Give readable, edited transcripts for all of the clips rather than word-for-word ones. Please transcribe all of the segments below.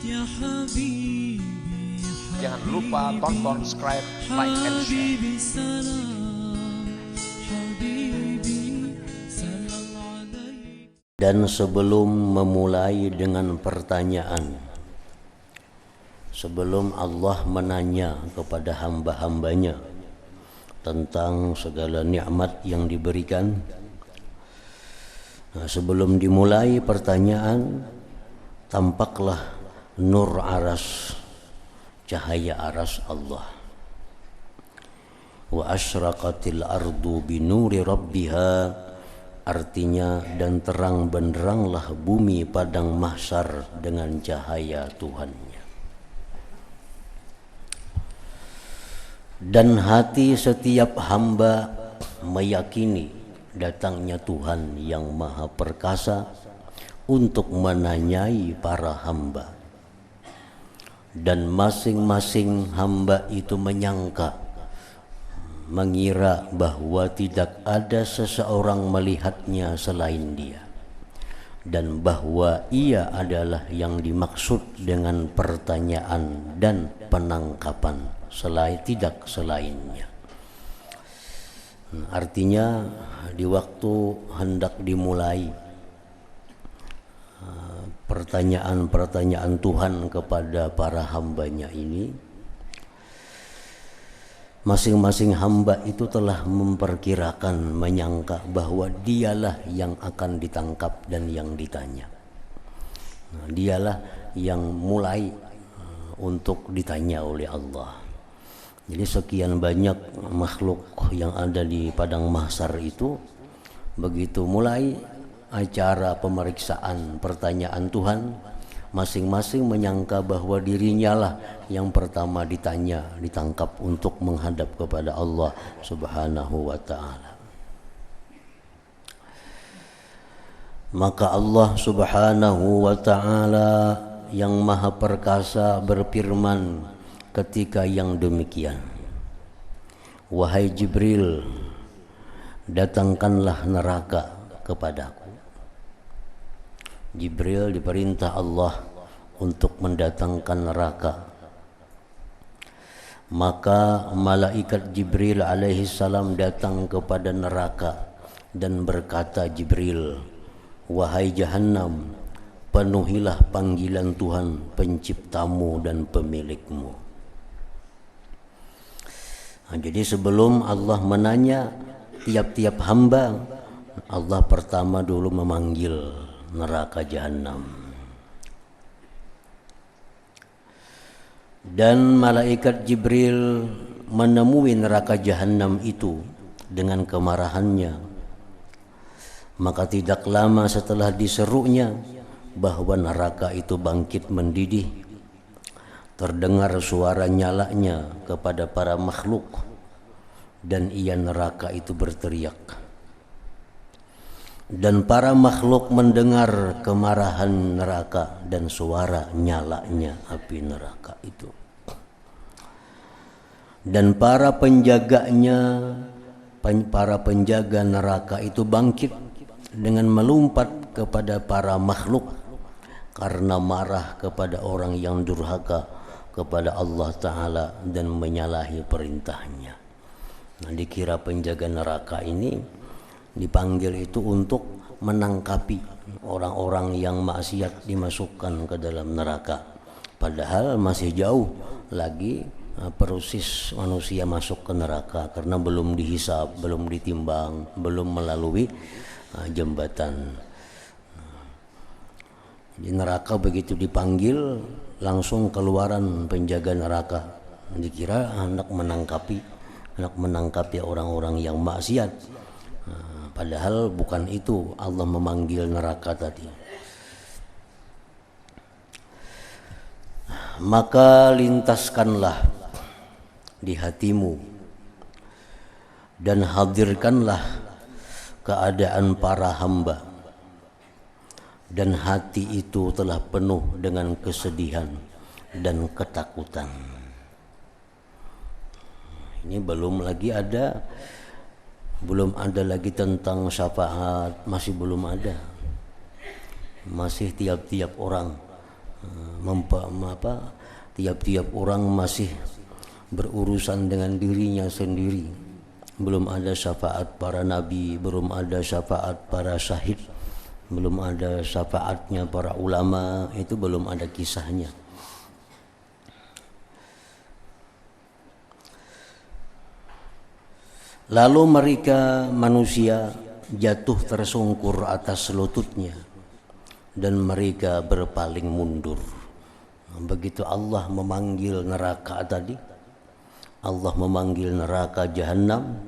Jangan lupa tonton, subscribe, like, and share. Dan sebelum memulai dengan pertanyaan, sebelum Allah menanya kepada hamba-hambanya tentang segala nikmat yang diberikan, sebelum dimulai pertanyaan, tampaklah nur aras, cahaya aras Allah. Wa asyraqatil ardu binuri rabbiha, artinya dan terang benderanglah bumi padang mahsyar dengan cahaya Tuhannya. Dan hati setiap hamba meyakini datangnya Tuhan yang Maha Perkasa untuk menanyai para hamba. Dan masing-masing hamba itu menyangka, mengira bahwa tidak ada seseorang melihatnya selain dia, dan bahwa ia adalah yang dimaksud dengan pertanyaan dan penangkapan, tidak selainnya. Artinya di waktu hendak dimulai pertanyaan-pertanyaan Tuhan kepada para hambanya ini, masing-masing hamba itu telah memperkirakan, menyangka bahwa dialah yang akan ditangkap dan yang ditanya. Dialah yang mulai untuk ditanya oleh Allah. Jadi sekian banyak makhluk yang ada di padang mahsyar itu, begitu mulai acara pemeriksaan pertanyaan Tuhan, masing-masing menyangka bahwa dirinya lah yang pertama ditangkap untuk menghadap kepada Allah Subhanahu wa ta'ala. Maka Allah Subhanahu wa ta'ala yang Maha Perkasa berfirman ketika yang demikian, wahai Jibril, datangkanlah neraka kepadaku. Jibril diperintah Allah untuk mendatangkan neraka. Maka malaikat Jibril alaihi salam datang kepada neraka dan berkata, Jibril, wahai Jahannam, penuhilah panggilan Tuhan penciptamu dan pemilikmu. Jadi sebelum Allah menanya tiap-tiap hamba, Allah pertama dulu memanggil neraka Jahannam. Dan malaikat Jibril menemui neraka Jahannam itu dengan kemarahannya. Maka tidak lama setelah diserunya bahwa neraka itu bangkit mendidih, terdengar suara nyalanya kepada para makhluk, dan ia neraka itu berteriak. Dan para makhluk mendengar kemarahan neraka dan suara nyalanya api neraka itu. Dan para penjaga neraka itu bangkit dengan melompat kepada para makhluk karena marah kepada orang yang durhaka kepada Allah Ta'ala dan menyalahi perintahnya. Nah, dikira penjaga neraka ini dipanggil itu untuk menangkapi orang-orang yang maksiat dimasukkan ke dalam neraka. Padahal masih jauh lagi proses manusia masuk ke neraka karena belum dihisab, belum ditimbang, belum melalui jembatan. Di neraka begitu dipanggil, langsung keluaran penjaga neraka. Dikira hendak menangkapi orang-orang yang maksiat. Padahal bukan itu Allah memanggil neraka tadi. Maka lintaskanlah di hatimu dan hadirkanlah keadaan para hamba, dan hati itu telah penuh dengan kesedihan dan ketakutan. Ini belum ada lagi tentang syafaat, masih belum ada. Masih tiap-tiap orang tiap-tiap orang masih berurusan dengan dirinya sendiri. Belum ada syafaat para nabi, belum ada syafaat para syahid, belum ada syafaatnya para ulama, itu belum ada kisahnya. Lalu mereka manusia jatuh tersungkur atas lututnya dan mereka berpaling mundur. Begitu Allah memanggil neraka tadi, Allah memanggil neraka jahanam,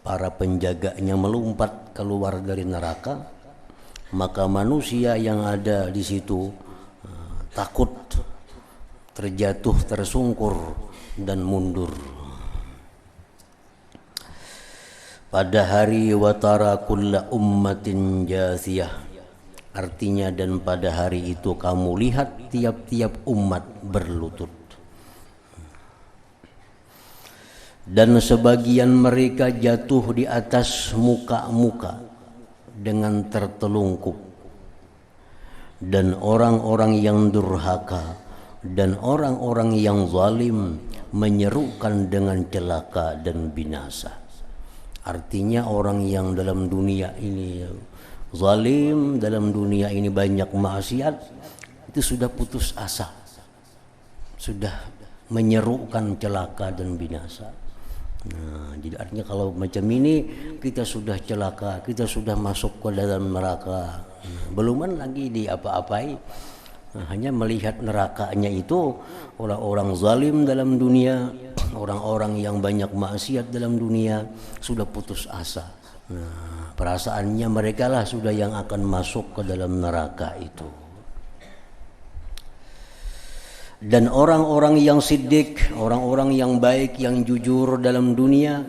para penjaganya melompat keluar dari neraka, maka manusia yang ada di situ takut, terjatuh tersungkur dan mundur. Pada hari watara kulla ummatin jathiyah, artinya dan pada hari itu kamu lihat tiap-tiap umat berlutut. Dan sebagian mereka jatuh di atas muka-muka dengan tertelungkup. Dan orang-orang yang durhaka dan orang-orang yang zalim menyerukan dengan celaka dan binasa. Artinya orang yang dalam dunia ini zalim, dalam dunia ini banyak maksiat, itu sudah putus asa, sudah menyerukan celaka dan binasa. Nah, jadi artinya kalau macam ini kita sudah celaka, kita sudah masuk ke dalam neraka, beluman lagi di apa-apai. Nah, hanya melihat nerakanya itu orang-orang zalim dalam dunia, orang-orang yang banyak maksiat dalam dunia sudah putus asa. Nah, perasaannya mereka lah sudah yang akan masuk ke dalam neraka itu. Dan orang-orang yang siddiq, orang-orang yang baik, yang jujur dalam dunia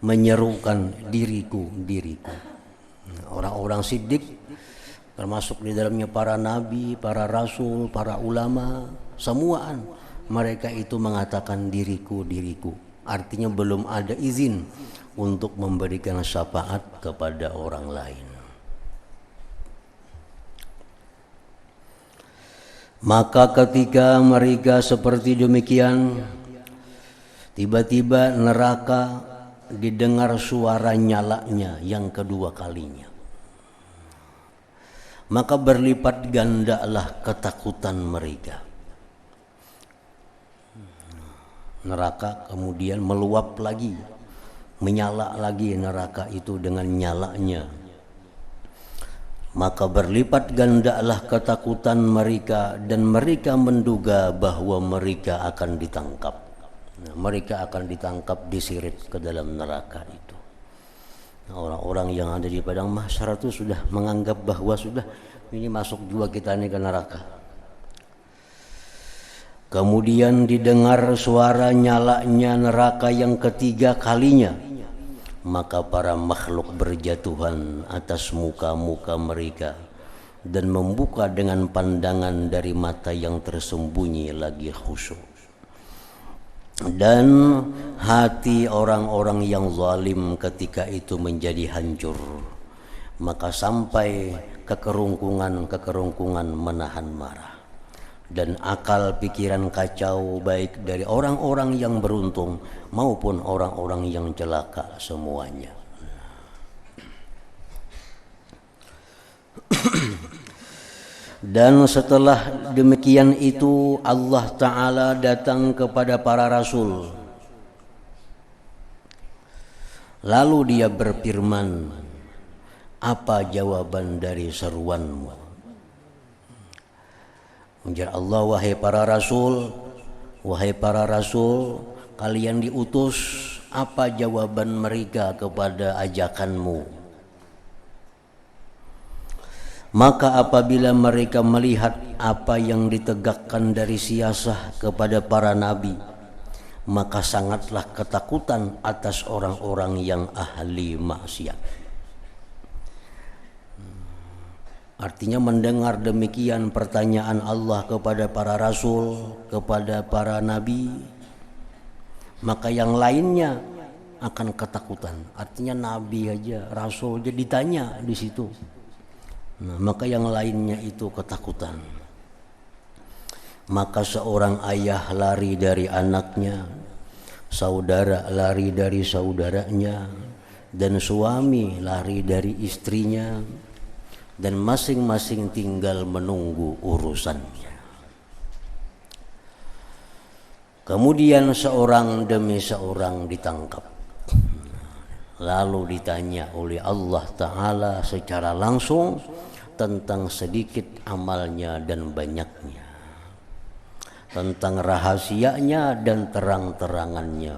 menyerukan diriku, diriku. Orang-orang siddiq termasuk di dalamnya para nabi, para rasul, para ulama, semuaan mereka itu mengatakan diriku, diriku. Artinya belum ada izin untuk memberikan syafaat kepada orang lain. Maka ketika mereka seperti demikian, tiba-tiba neraka didengar suara nyalanya yang kedua kalinya. Maka berlipat gandalah ketakutan mereka. Neraka kemudian meluap lagi, menyala lagi neraka itu dengan nyalanya. Maka berlipat gandalah ketakutan mereka dan mereka menduga bahwa mereka akan ditangkap. Mereka akan ditangkap, diseret ke dalam neraka itu. Orang-orang yang ada di padang mahsyar itu sudah menganggap bahwa sudah ini masuk juga kita ini ke neraka. Kemudian didengar suara nyalanya neraka yang ketiga kalinya. Maka para makhluk berjatuhan atas muka-muka mereka dan membuka dengan pandangan dari mata yang tersembunyi lagi khusyuk. Dan hati orang-orang yang zalim ketika itu menjadi hancur, maka sampai kekerungkungan menahan marah, dan akal pikiran kacau baik dari orang-orang yang beruntung maupun orang-orang yang celaka semuanya. Dan setelah demikian itu Allah Ta'ala datang kepada para rasul. Lalu dia berfirman, apa jawaban dari seruanmu? Ujar Allah, wahai para rasul, kalian diutus, apa jawaban mereka kepada ajakanmu? Maka apabila mereka melihat apa yang ditegakkan dari siasah kepada para nabi, maka sangatlah ketakutan atas orang-orang yang ahli maksiat. Artinya mendengar demikian pertanyaan Allah kepada para rasul, kepada para nabi, maka yang lainnya akan ketakutan. Artinya nabi aja, rasul aja ditanya di situ. Nah, maka yang lainnya itu ketakutan. maka seorang ayah lari dari anaknya, saudara lari dari saudaranya, dan suami lari dari istrinya, dan masing-masing tinggal menunggu urusannya. Kemudian seorang demi seorang ditangkap, lalu ditanya oleh Allah Ta'ala secara langsung tentang sedikit amalnya dan banyaknya, tentang rahasianya dan terang-terangannya,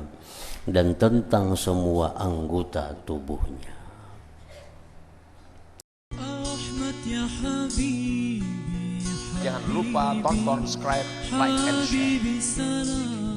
dan tentang semua anggota tubuhnya. Jangan lupa tonton, subscribe, like, and share.